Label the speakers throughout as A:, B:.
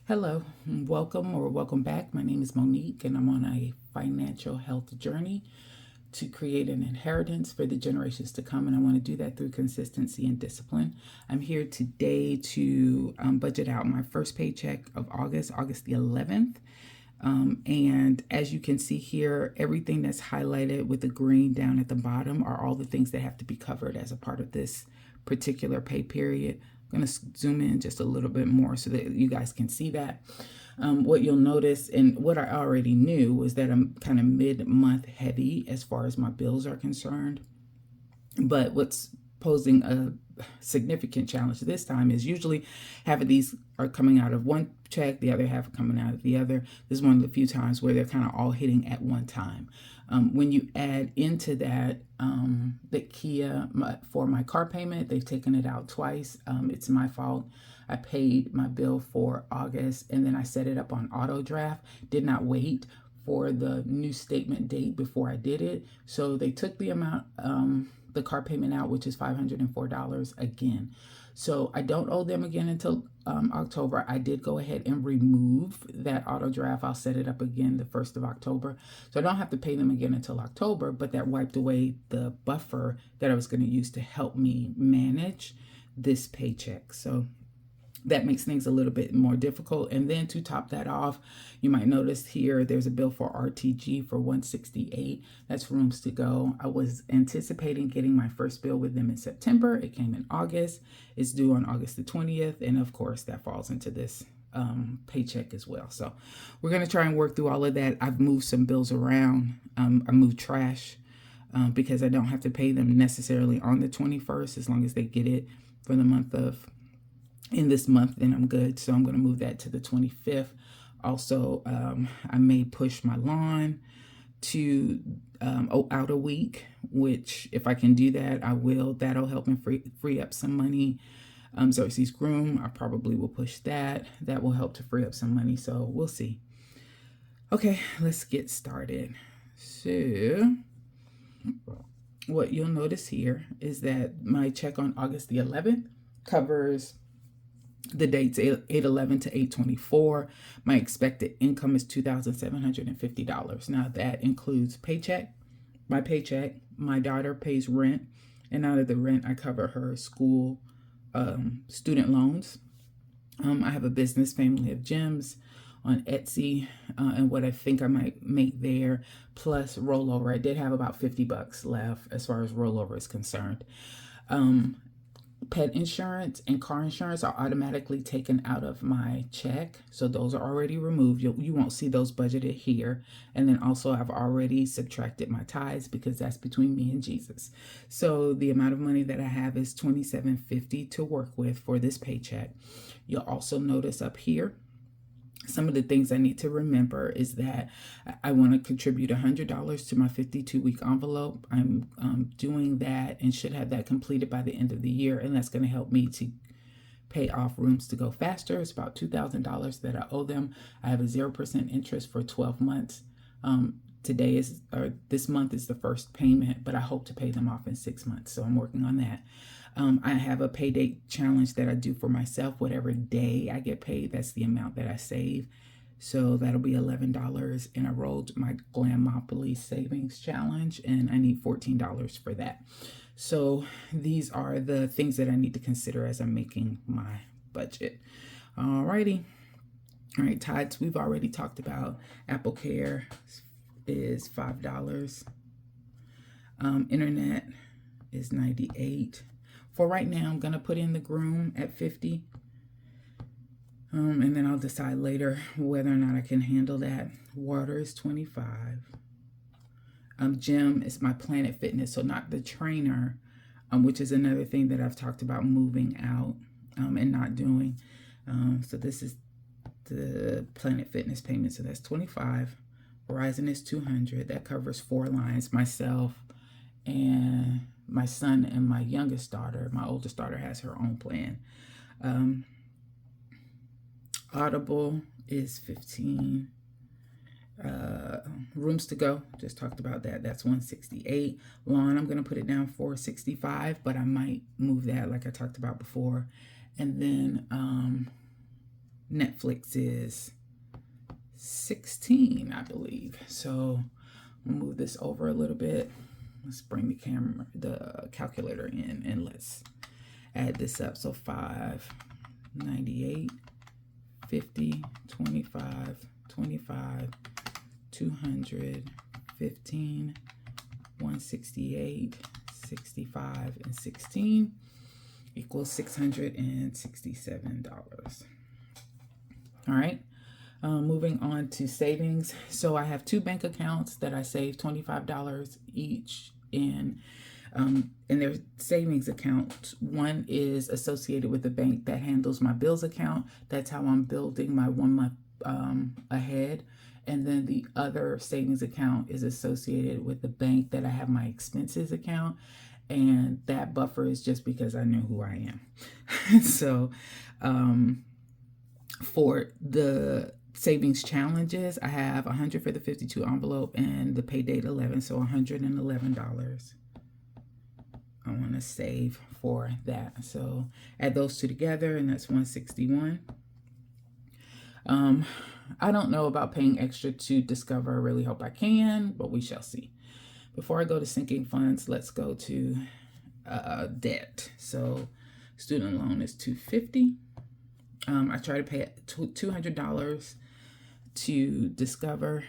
A: Hello, welcome or welcome back. My name is Monique, and I'm on a financial health journey to create an inheritance for the generations to come. And I want to do that through consistency and discipline. I'm here today to budget out my first paycheck of August the 11th. And as you can see here, everything that's highlighted with the green down at the bottom are all the things that have to be covered as a part of this particular pay period. I'm going to zoom in just a little bit more so that you guys can see that. What you'll notice, and what I already knew, was that I'm kind of mid-month heavy as far as my bills are concerned. But what's posing a significant challenge this time is usually half of these are coming out of one check, the other half are coming out of the other. This is one of the few times where they're kind of all hitting at one time. When you add into that the Kia for my car payment, they've taken it out twice. It's my fault. I paid my bill for August and then I set it up on auto draft. Did not wait for the new statement date before I did it. So they took the amount, the car payment out, which is $504 again. So I don't owe them again until October. I did go ahead and remove that auto draft. I'll set it up again the 1st of October. So I don't have to pay them again until October, but that wiped away the buffer that I was going to use to help me manage this paycheck. So that makes things a little bit more difficult. And then to top that off, you might notice here there's a bill for RTG for $168. That's rooms to go. I was anticipating getting my first bill with them in September. It came in August. It's due on August the 20th. And of course, that falls into this paycheck as well. So we're going to try and work through all of that. I've moved some bills around. I moved trash because I don't have to pay them necessarily on the 21st as long as they get it for the month of in this month, then I'm good. So I'm going to move that to the 25th. Also, I may push my lawn to out a week, which if I can do that, I will. That'll help me free up some money. Xerxes groom, I probably will push that. That will help to free up some money. So we'll see. Okay, let's get started. So what you'll notice here is that my check on August the 11th covers the dates 8/11 to 8/24. My expected income is $2,750. Now that includes my paycheck. My daughter pays rent, and out of the rent, I cover her school student loans. I have a business, Family of Gems, on Etsy, and what I think I might make there, plus rollover. I did have about $50 left as far as rollover is concerned. Pet insurance and car insurance are automatically taken out of my check. So those are already removed. You won't see those budgeted here. And then also I've already subtracted my tithes because that's between me and Jesus. So the amount of money that I have is $2,750 to work with for this paycheck. You'll also notice up here, some of the things I need to remember is that I want to contribute $100 to my 52-week envelope. I'm doing that and should have that completed by the end of the year, and that's going to help me to pay off rooms to go faster. It's about $2,000 that I owe them. I have a 0% interest for 12 months. This month is the first payment, but I hope to pay them off in 6 months. So I'm working on that. I have a pay date challenge that I do for myself. Whatever day I get paid, that's the amount that I save. So that'll be $11. And I rolled my Glamopoly savings challenge, and I need $14 for that. So these are the things that I need to consider as I'm making my budget. Alrighty. All right, tithes we've already talked about. Apple Care is $5. Internet is $98. For right now, I'm going to put in the groom at $50. And then I'll decide later whether or not I can handle that. Water is $25. Gym is my Planet Fitness, so not the trainer, which is another thing that I've talked about moving out and not doing. So this is the Planet Fitness payment. So that's $25. Verizon is $200. That covers 4 lines, myself and my son and my youngest daughter. My oldest daughter has her own plan. Audible is $15. Rooms to go, just talked about that. That's $168. Lawn, I'm going to put it down for $65, but I might move that like I talked about before. And then Netflix is 16, I believe. So we'll move this over a little bit. Let's bring the calculator in, and let's add this up. So 5, 98, 50, 25, 25, 200, 15, 168, 65, and 16 equals $667. All right. Moving on to savings. So I have 2 bank accounts that I save $25 each in. And their savings account. One is associated with the bank that handles my bills account. That's how I'm building my 1 month ahead. And then the other savings account is associated with the bank that I have my expenses account. And that buffer is just because I know who I am. So for the savings challenges, I have 100 for the 52 envelope and the pay date 11, so $111. I want to save for that. So add those two together, and that's 161. I don't know about paying extra to Discover. I really hope I can, but we shall see. Before I go to sinking funds, let's go to debt. So student loan is $250. I try to pay $200 to Discover.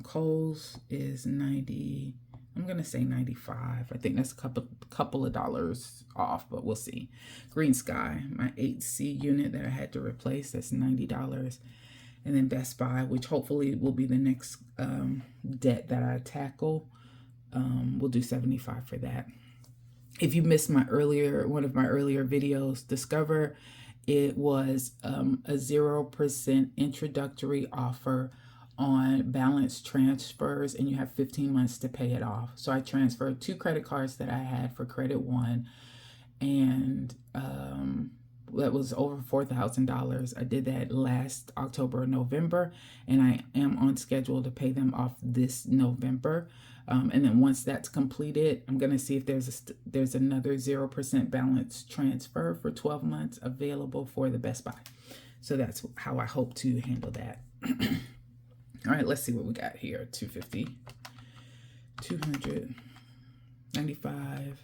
A: Kohl's is 90. I'm gonna say 95. I think that's a couple of dollars off, but we'll see. Green Sky, my 8C unit that I had to replace, that's $90. And then Best Buy, which hopefully will be the next debt that I tackle, we'll do 75 for that. If you missed one of my earlier videos, Discover, it was a 0% introductory offer on balance transfers, and you have 15 months to pay it off. So I transferred 2 credit cards that I had for Credit One, and that was over $4,000. I did that last October or November, and I am on schedule to pay them off this November. And then once that's completed, I'm going to see if there's another 0% balance transfer for 12 months available for the Best Buy. So that's how I hope to handle that. All right, let's see what we got here. 250, 200, 95,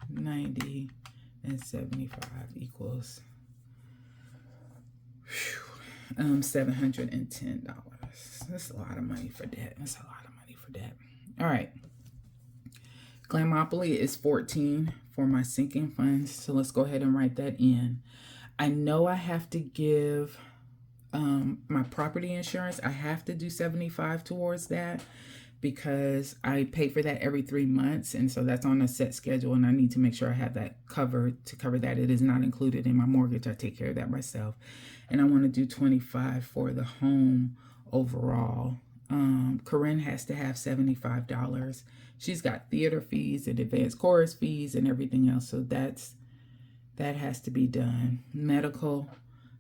A: 90, and 75 equals $710. That's a lot of money for debt. All right. Glamopoly is 14 for my sinking funds. So let's go ahead and write that in. I know I have to give my property insurance. I have to do 75 towards that because I pay for that every 3 months. And so that's on a set schedule, and I need to make sure I have that covered. To cover that, it is not included in my mortgage. I take care of that myself. And I want to do 25 for the home overall. Corinne has to have $75. She's got theater fees and advanced chorus fees and everything else. So that has to be done. Medical,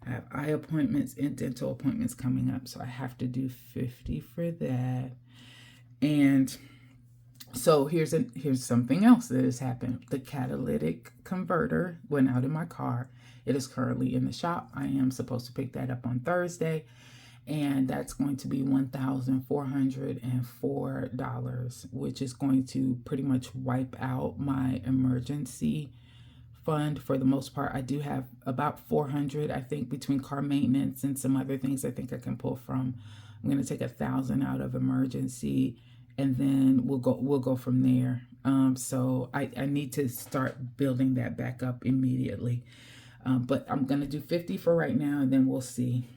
A: I have eye appointments and dental appointments coming up. So I have to do 50 for that. And so here's something else that has happened. The catalytic converter went out in my car. It is currently in the shop. I am supposed to pick that up on Thursday. And that's going to be $1,404, which is going to pretty much wipe out my emergency fund for the most part. I do have about $400, I think, between car maintenance and some other things I think I can pull from. I'm going to take $1,000 out of emergency, and then we'll go from there. So I need to start building that back up immediately. But I'm going to do 50 for right now, and then we'll see.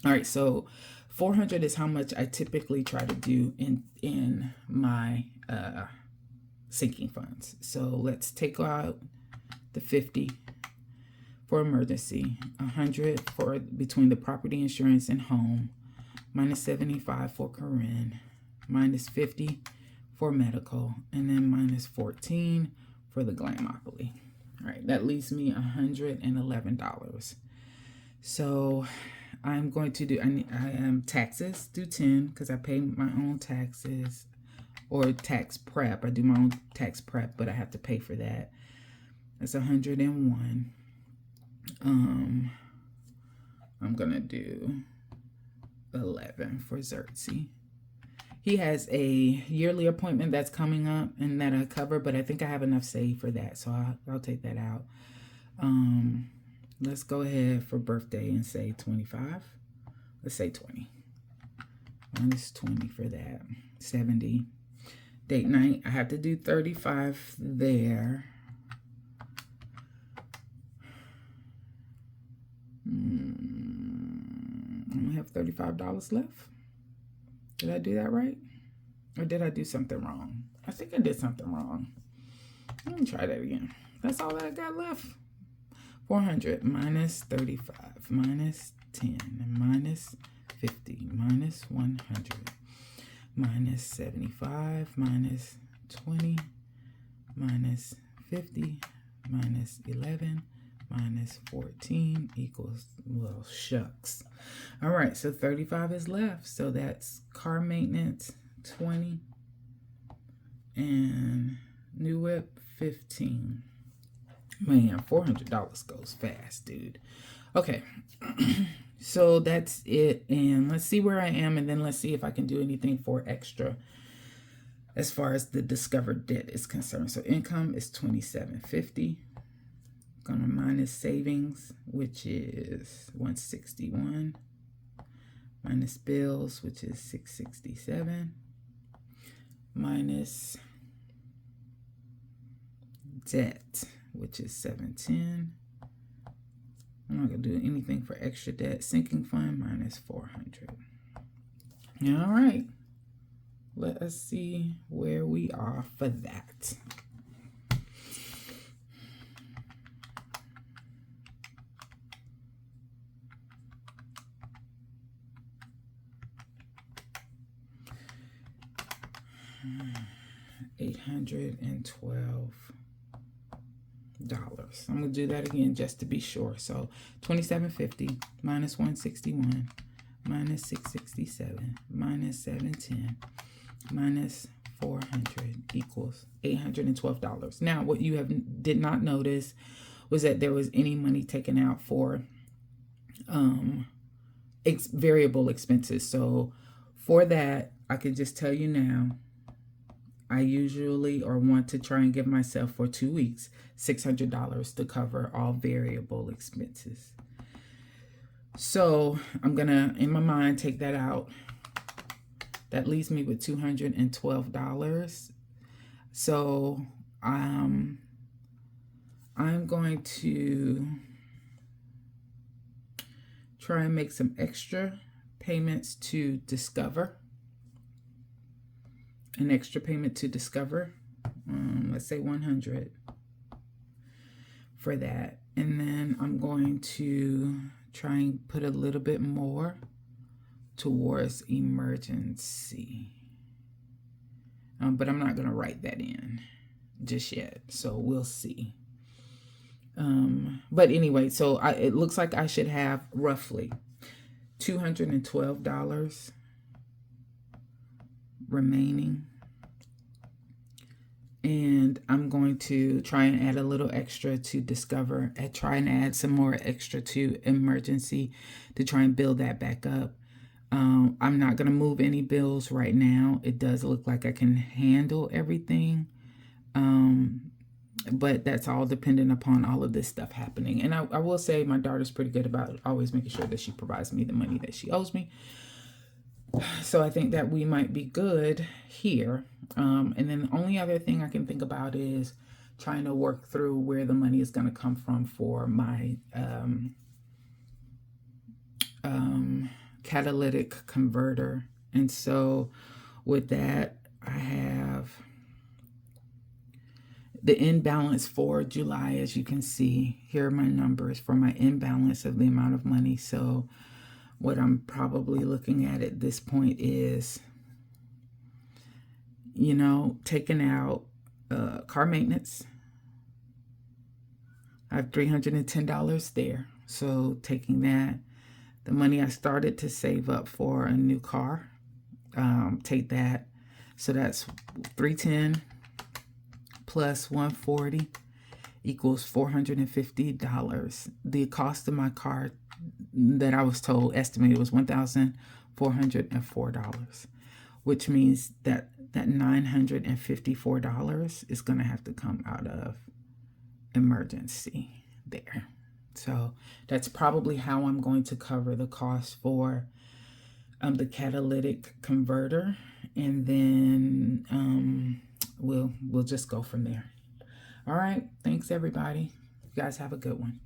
A: All right, so 400 is how much I typically try to do in my sinking funds. So let's take out the 50 for emergency, 100 for between the property insurance and home, minus 75 for Corinne, minus 50 for medical, and then minus 14 for the Glamopoly. All right, that leaves me $111. So I'm going to do, I am taxes, do 10 because I pay my own taxes, or tax prep. I do my own tax prep, but I have to pay for that. That's 101. I'm going to do 11 for Xerxes. He has a yearly appointment that's coming up and that I cover, but I think I have enough saved for that, so I'll take that out. Let's go ahead for birthday and say 25. Let's say 20. Minus 20 for that. 70. Date night, I have to do 35 there. I only have $35 left. Did I do that right? Or did I do something wrong? I think I did something wrong. Let me try that again. That's all that I got left. 400 minus 35 minus 10 minus 50 minus 100 minus 75 minus 20 minus 50 minus 11 minus 14 equals, well, shucks. All right, so 35 is left. So that's car maintenance, 20, and new whip, 15. Man, $400 goes fast, dude. Okay, so that's it. And let's see where I am, and then let's see if I can do anything for extra as far as the discovered debt is concerned. So income is $27.50. Gonna minus savings, which is $161, minus bills, which is $667, minus debt, which is $710. I'm not gonna do anything for extra debt. Sinking fund minus $400. All right, let us see where we are for that. $812. I'm gonna do that again just to be sure. So $27.50 minus $161 minus $667 minus $710 minus $400 equals $812. Now, what you did not notice was that there was any money taken out for variable expenses. So for that, I could just tell you now, I usually or want to try and give myself for 2 weeks $600 to cover all variable expenses. So I'm gonna, in my mind, take that out. That leaves me with $212. So I'm going to try and make some extra payments to Discover. An extra payment to Discover, let's say 100 for that. And then I'm going to try and put a little bit more towards emergency. But I'm not going to write that in just yet, so we'll see. But anyway, so it looks like I should have roughly $212 remaining, and I'm going to try and add a little extra to Discover and try and add some more extra to emergency to try and build that back up. I'm not going to move any bills right now. It does look like I can handle everything, but that's all dependent upon all of this stuff happening. And I will say my daughter's pretty good about always making sure that she provides me the money that she owes me. So I think that we might be good here. And then the only other thing I can think about is trying to work through where the money is going to come from for my catalytic converter. And so with that, I have the imbalance for July. As you can see, here are my numbers for my imbalance of the amount of money. So what I'm probably looking at this point is, taking out car maintenance. I have $310 there. So taking that, the money I started to save up for a new car, take that. So that's $310 plus $140 equals $450. The cost of my car that I was told estimated was $1,404, which means that $954 is going to have to come out of emergency there. So that's probably how I'm going to cover the cost for the catalytic converter, and then we'll just go from there. All right, thanks everybody. You guys have a good one.